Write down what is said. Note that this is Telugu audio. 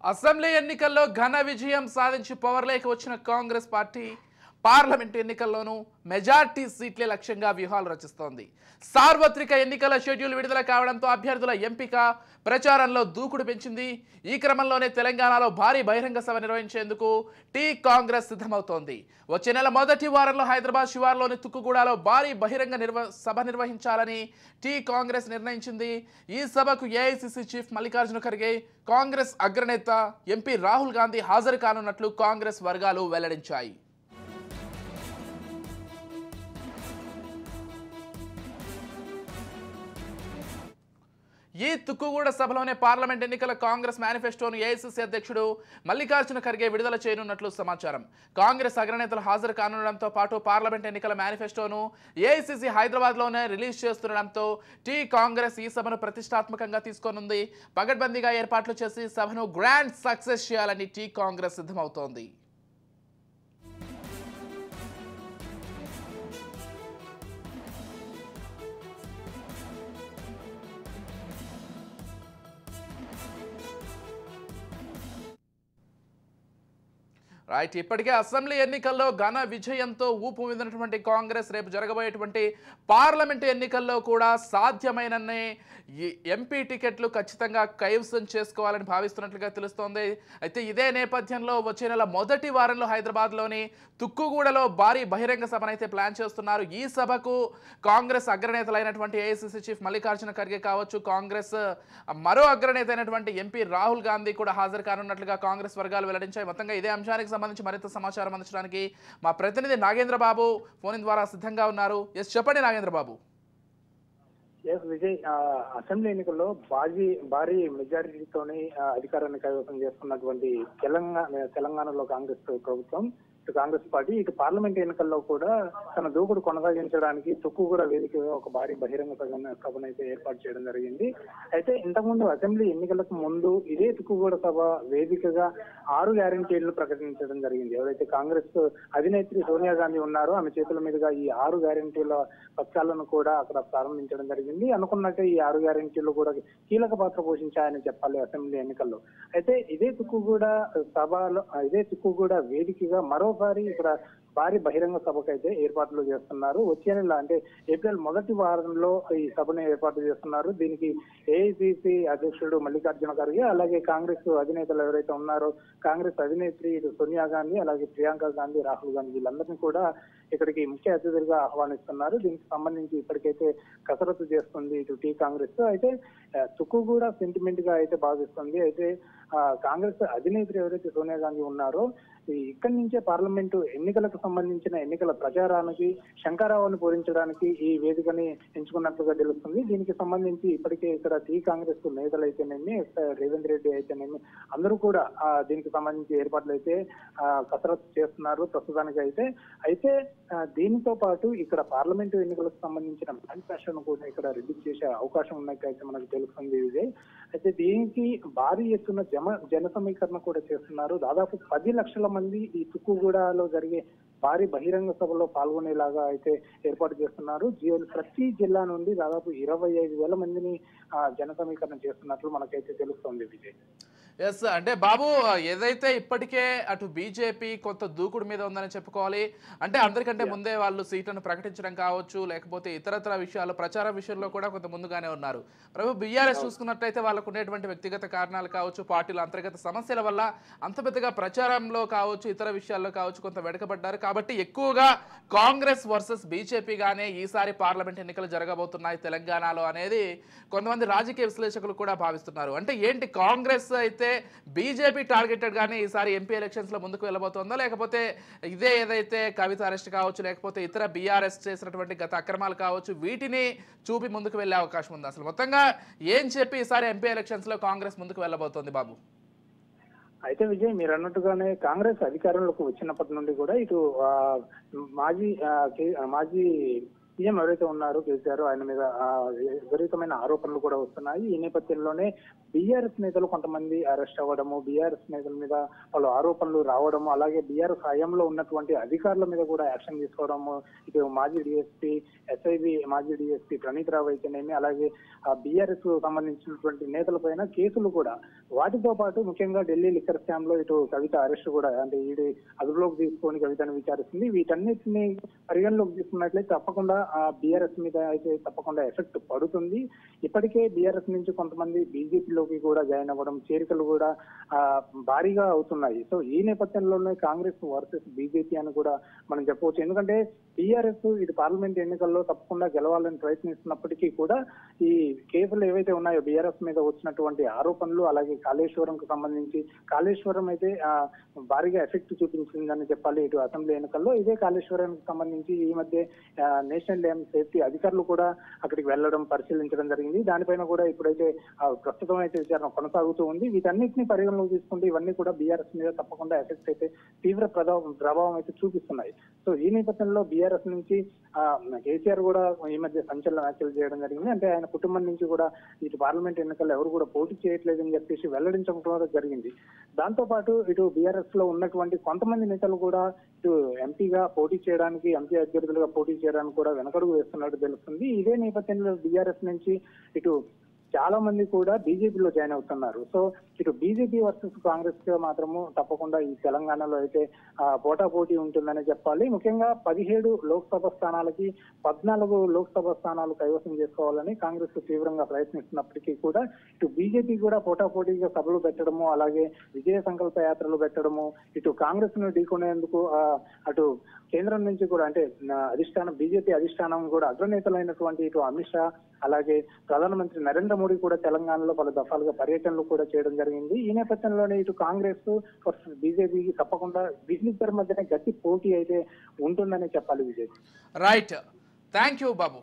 అసెంబ్లీ ఎన్నికల్లో ఘన విజయం సాధించి పవర్లోకి వచ్చిన కాంగ్రెస్ పార్టీ పార్లమెంట్ ఎన్నికల్లోనూ మెజార్టీ సీట్లే లక్ష్యంగా వ్యూహాలు రచిస్తోంది. సార్వత్రిక ఎన్నికల షెడ్యూల్ విడుదల కావడంతో అభ్యర్థుల ఎంపిక ప్రచారంలో దూకుడు పెంచింది. ఈ క్రమంలోనే తెలంగాణలో భారీ బహిరంగ సభ నిర్వహించేందుకు టీ కాంగ్రెస్ సిద్ధమవుతోంది. వచ్చే నెల మొదటి వారంలో హైదరాబాద్ శివార్లోని తుక్కుగూడలో భారీ బహిరంగ సభ నిర్వహించాలని టీ కాంగ్రెస్ నిర్ణయించింది. ఈ సభకు ఏఐసీసీ చీఫ్ మల్లికార్జున ఖర్గే, కాంగ్రెస్ అగ్రనేత ఎంపీ రాహుల్ గాంధీ హాజరు కానున్నట్లు కాంగ్రెస్ వర్గాలు వెల్లడించాయి. ఈ తుక్కుగూడ సభలోనే పార్లమెంట్ ఎన్నికల కాంగ్రెస్ మేనిఫెస్టోను ఏఐసీసీ అధ్యక్షుడు మల్లికార్జున ఖర్గే విడుదల చేయనున్నట్లు సమాచారం. కాంగ్రెస్ అగ్రనేతలు హాజరు కానుండడంతో పాటు పార్లమెంట్ ఎన్నికల మేనిఫెస్టోను ఏఐసీసీ హైదరాబాద్లోనే రిలీజ్ చేస్తుండడంతో టీ కాంగ్రెస్ ఈ సభను ప్రతిష్టాత్మకంగా తీసుకోనుంది. పగడ్బందీగా ఏర్పాట్లు చేసి సభను గ్రాండ్ సక్సెస్ చేయాలని టీ కాంగ్రెస్ సిద్ధమవుతోంది. రైట్, ఇప్పటికే అసెంబ్లీ ఎన్నికల్లో ఘన విజయంతో ఊపు మీదనటువంటి కాంగ్రెస్ రేపు జరగబోయేటువంటి పార్లమెంటు ఎన్నికల్లో కూడా సాధ్యమైనన్ని ఎంపీ టికెట్లు ఖచ్చితంగా కైవసం చేసుకోవాలని భావిస్తున్నట్లుగా తెలుస్తోంది. అయితే ఇదే నేపథ్యంలో వచ్చే నెల మొదటి వారంలో హైదరాబాద్లోని తుక్కుగూడలో భారీ బహిరంగ సభనైతే ప్లాన్ చేస్తున్నారు. ఈ సభకు కాంగ్రెస్ అగ్రనేతలైనటువంటి ఏఐసీసీ చీఫ్ మల్లికార్జున ఖర్గే కావచ్చు, కాంగ్రెస్ మరో అగ్రనేత అయినటువంటి ఎంపీ రాహుల్ గాంధీ కూడా హాజరు కానున్నట్లుగా కాంగ్రెస్ వర్గాలు వెల్లడించాయి. మొత్తంగా ఇదే అంశానికి సంబంధించి మరింత సమాచారం అందించడానికి మా ప్రతినిధి నాగేంద్ర బాబు ఫోన్ ద్వారా సిద్ధంగా ఉన్నారు. చెప్పండి నాగేంద్ర బాబు. విజయ్, అసెంబ్లీ ఎన్నికల్లో భారీ మెజారిటీతోని అధికారాన్ని కైవసం చేసుకున్నటువంటి తెలంగాణలో కాంగ్రెస్ ప్రభుత్వం, కాంగ్రెస్ పార్టీ ఇటు పార్లమెంట్ ఎన్నికల్లో కూడా తన దూకుడు కొనసాగించడానికి తుక్కుగూడ వేదికగా ఒక భారీ బహిరంగ సభను అయితే ఏర్పాటు చేయడం జరిగింది. అయితే ఇంతకుముందు అసెంబ్లీ ఎన్నికలకు ముందు ఇదే తుక్కుగూడ సభ వేదికగా 6 గ్యారంటీలను ప్రకటించడం జరిగింది. ఎవరైతే కాంగ్రెస్ అధినేత్రి సోనియా గాంధీ ఉన్నారో ఆమె చేతుల మీదుగా ఈ 6 గ్యారంటీల పథకాలను కూడా అక్కడ ప్రారంభించడం జరిగింది. అనుకున్నట్టే ఈ 6 గ్యారంటీలు కూడా కీలక పాత్ర పోషించాయని చెప్పాలి అసెంబ్లీ ఎన్నికల్లో. అయితే ఇదే తుక్కుగూడ వేదికగా మరోసారి ఇక్కడ భారీ బహిరంగ సభకైతే ఏర్పాట్లు చేస్తున్నారు. వచ్చే నెల అంటే ఏప్రిల్ మొదటి వారంలో ఈ సభను ఏర్పాటు చేస్తున్నారు. దీనికి ఏఐసీసీ అధ్యక్షుడు మల్లికార్జున ఖర్గే, అలాగే కాంగ్రెస్ అధినేతలు ఎవరైతే ఉన్నారో కాంగ్రెస్ అధినేత్రి ఇటు సోనియా గాంధీ, అలాగే ప్రియాంక గాంధీ, రాహుల్ గాంధీ వీళ్ళందరినీ కూడా ఇక్కడికి ముఖ్య అతిథులుగా ఆహ్వానిస్తున్నారు. దీనికి సంబంధించి ఇప్పటికైతే కసరత్తు చేస్తుంది ఇటు టీ కాంగ్రెస్. అయితే తుక్కుగూడ సెంటిమెంట్ గా అయితే భావిస్తుంది. అయితే కాంగ్రెస్ అధినేత్రి ఎవరైతే సోనియా గాంధీ ఉన్నారో ఇక్కడి నుంచే పార్లమెంటు ఎన్నికలకు సంబంధించిన ఎన్నికల ప్రచారానికి శంకరావుని పూరించడానికి ఈ వేదికని ఎంచుకున్నట్లుగా తెలుస్తుంది. దీనికి సంబంధించి ఇప్పటికే ఇక్కడ టీ కాంగ్రెస్ నేతలు అయితేనేమి, రేవంత్ రెడ్డి అయితేనేమి అందరూ కూడా దీనికి సంబంధించి ఏర్పాట్లు అయితే కసరత్తు చేస్తున్నారు ప్రస్తుతానికి అయితే దీనితో పాటు ఇక్కడ పార్లమెంటు ఎన్నికలకు సంబంధించిన మేనిఫెస్టోను కూడా ఇక్కడ రిలీజ్ చేసే అవకాశం ఉన్నట్లయితే మనకు తెలుస్తుంది విజయ్. అయితే దీనికి భారీ ఎత్తున జన సమీకరణ కూడా చేస్తున్నారు. దాదాపు 10 లక్షల మంది ఈ తుక్కుగూడలో జరిగే భారీ బహిరంగ సభలో పాల్గొనేలాగా అయితే ఏర్పాటు చేస్తున్నారు. ప్రతి జిల్లా నుండి దాదాపు 25,000 మందిని జన సమీకరణ చేస్తున్నట్లు మనకైతే తెలుస్తోంది విజయ్. ఎస్, అంటే బాబు ఏదైతే ఇప్పటికే అటు బీజేపీ కొంత దూకుడు మీద ఉందని చెప్పుకోవాలి. అంటే అందరికంటే ముందే వాళ్ళు సీట్లను ప్రకటించడం కావచ్చు, లేకపోతే ఇతరత్ర విషయాలు ప్రచారం విషయంలో కూడా కొంత ముందుగానే ఉన్నారు. ప్రభు బీఆర్ఎస్ చూసుకున్నట్లయితే వాళ్ళకు ఉండేటువంటి వ్యక్తిగత కారణాలు కావచ్చు, పార్టీల అంతర్గత సమస్యల వల్ల అంత పెద్దగా ప్రచారంలో కావచ్చు, ఇతర విషయాల్లో కావచ్చు కొంత వెనుకబడ్డారు. కాబట్టి ఎక్కువగా కాంగ్రెస్ వర్సెస్ బీజేపీగానే ఈసారి పార్లమెంట్ ఎన్నికలు జరగబోతున్నాయి తెలంగాణలో అనేది కొంతమంది రాజకీయ విశ్లేషకులు కూడా భావిస్తున్నారు. అంటే ఏంటి, కాంగ్రెస్ అయితే బీజేపీ టార్గెటెడ్ గానే ఈసారి ఎంపీ ఎలక్షన్స్ లో ముందుకు వెళ్ళబోతుందా, లేకపోతే ఇదే ఏదైతే కవిత అరెస్ట్ కావచ్చు, లేకపోతే ఇతర బీఆర్ఎస్ చేసినటువంటి గత అక్రమాలు కావచ్చు వీటిని చూపి ముందుకు వెళ్లే అవకాశం ఉంది? అసలు మొత్తంగా ఏం చెప్పి ఈసారి ఎంపీ ఎలక్షన్స్ లో కాంగ్రెస్ ముందుకు వెళ్ళబోతోంది బాబు? అయితే విజయ్, మీరు అన్నట్టుగానే కాంగ్రెస్ అధికారంలోకి వచ్చినప్పటి నుండి కూడా ఇటు మాజీ సీఎం ఎవరైతే ఉన్నారో కేసీఆర్, ఆయన మీద విపరీతమైన ఆరోపణలు కూడా వస్తున్నాయి. ఈ నేపథ్యంలోనే బీఆర్ఎస్ నేతలు కొంతమంది అరెస్ట్ అవ్వడము, బీఆర్ఎస్ నేతల మీద వాళ్ళు ఆరోపణలు రావడము, అలాగే బీఆర్ఎస్ హయాంలో ఉన్నటువంటి అధికారుల మీద కూడా యాక్షన్ తీసుకోవడము, ఇటు మాజీ డిఎస్పీ ఎస్ఐబి మాజీ డిఎస్పీ ప్రణీత్ రావు అయితేనేమి, అలాగే బీఆర్ఎస్ సంబంధించినటువంటి నేతలపైన కేసులు కూడా వాటితో పాటు ముఖ్యంగా ఢిల్లీ లిక్కర్ స్కామ్ లో ఇటు కవిత అరెస్ట్ కూడా అంటే ఈడీ అదుపులోకి తీసుకొని కవితను విచారిస్తుంది. వీటన్నిటిని పరిగణలోకి తీసుకున్నట్లయితే తప్పకుండా ఆ బీఆర్ఎస్ మీద అయితే తప్పకుండా ఎఫెక్ట్ పడుతుంది. ఇప్పటికే బీఆర్ఎస్ నుంచి కొంతమంది బీజేపీలోకి కూడా జాయిన్ అవ్వడం, చేరికలు కూడా భారీగా అవుతున్నాయి. సో ఈ నేపథ్యంలోనే కాంగ్రెస్ వర్సెస్ బీజేపీ అని కూడా మనం చెప్పవచ్చు. ఎందుకంటే టీఆర్ఎస్ ఇటు పార్లమెంట్ ఎన్నికల్లో తప్పకుండా గెలవాలని ప్రయత్నిస్తున్నప్పటికీ కూడా ఈ కేసులు ఏవైతే ఉన్నాయో బీఆర్ఎస్ మీద వచ్చినటువంటి ఆరోపణలు, అలాగే కాళేశ్వరం కు సంబంధించి కాళేశ్వరం అయితే భారీగా ఎఫెక్ట్ చూపించిందని చెప్పాలి ఇటు అసెంబ్లీ ఎన్నికల్లో. ఇదే కాళేశ్వరానికి సంబంధించి ఈ మధ్య నేషనల్ డ్యామ్ సేఫ్టీ అధికారులు కూడా అక్కడికి వెళ్లడం, పరిశీలించడం జరిగింది. దానిపైన కూడా ఇప్పుడైతే ప్రస్తుతం అయితే విచారణ కొనసాగుతూ ఉంది. వీటన్నిటిని పరిగణలోకి తీసుకుంటే ఇవన్నీ కూడా బీఆర్ఎస్ మీద తప్పకుండా ఎఫెక్ట్ అయితే తీవ్ర ప్రభావం అయితే చూపిస్తున్నాయి. సో ఈ నేపథ్యంలో బీఆర్ఎస్ నుంచి కేసీఆర్ కూడా ఈ మధ్య సంచలన వ్యాఖ్యలు చేయడం జరిగింది. అంటే ఆయన కుటుంబం నుంచి కూడా ఇటు పార్లమెంట్ ఎన్నికల్లో ఎవరు కూడా పోటీ చేయట్లేదని చెప్పేసి వెల్లడించడం కూడా జరిగింది. దాంతో పాటు ఇటు బీఆర్ఎస్ లో ఉన్నటువంటి కొంతమంది నేతలు కూడా ఇటు ఎంపీగా పోటీ చేయడానికి, ఎంపీ అభ్యర్థులుగా పోటీ చేయడానికి కూడా వెనకడుగు వేస్తున్నట్టు తెలుస్తుంది. ఇదే నేపథ్యంలో బీఆర్ఎస్ నుంచి ఇటు చాలా మంది కూడా బీజేపీలో జాయిన్ అవుతున్నారు. సో ఇటు బీజేపీ వర్సెస్ కాంగ్రెస్ గా మాత్రము తప్పకుండా ఈ తెలంగాణలో అయితే పోటాపోటీ ఉంటుందని చెప్పాలి. ముఖ్యంగా 17 లోక్సభ స్థానాలకి 14 లోక్సభ స్థానాలు కైవసం చేసుకోవాలని కాంగ్రెస్ తీవ్రంగా ప్రయత్నిస్తున్నప్పటికీ కూడా ఇటు బీజేపీ కూడా పోటాపోటీగా సభలు పెట్టడము, అలాగే విజయ సంకల్ప యాత్రలు పెట్టడము, ఇటు కాంగ్రెస్ ను ఢీకొనేందుకు అటు కేంద్రం నుంచి కూడా అంటే అధిష్టానం బీజేపీ అధిష్టానం కూడా అగ్రనేతలైనటువంటి ఇటు అమిత్ షా, అలాగే ప్రధానమంత్రి నరేంద్ర మోడీ కూడా తెలంగాణలో పలు దఫాలుగా పర్యటనలు కూడా చేయడం జరిగింది. ఈ నేపథ్యంలోనే ఇటు కాంగ్రెస్ వర్సెస్ బీజేపీకి తప్పకుండా వీళ్ళిద్దరి మధ్యనే గట్టి పోటీ అయితే ఉంటుందని చెప్పాలి Vijay. Right, thank you Babu.